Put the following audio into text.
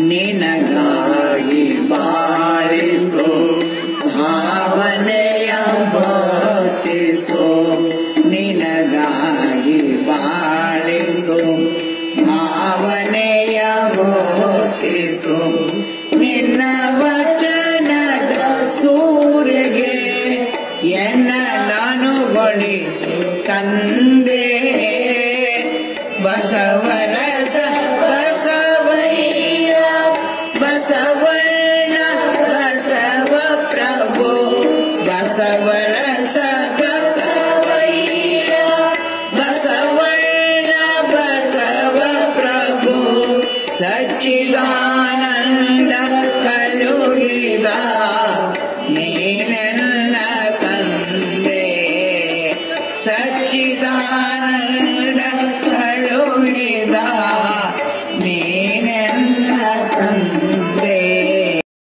ನಿನಗಾಗಿ ಬಾಳಿಸು ಭಾವನೆಯ ಬೋಧಿಸು ನಿನಗಾಗಿ ಬಾಳಿಸು ಭಾವನೆಯ ಬೋಧಿಸು ನಿನ್ನ ವಚನದ ಸೂರ್ಯಗೆ ಎನ್ನ ನಾನುಗೊಳಿಸು ತಂದೆ ಬಸವರಸ ಬಸವಯ್ಯ ಬಸವಣ್ಣ ಬಸವ ಪ್ರಭು ಬಸವರಸ ಬಸವಯ್ಯ ಬಸವಣ್ಣ ಬಸವ ಪ್ರಭು ಸಚ್ಚಿದಾನಂದ ಕಲುಹಿದ ನೀನ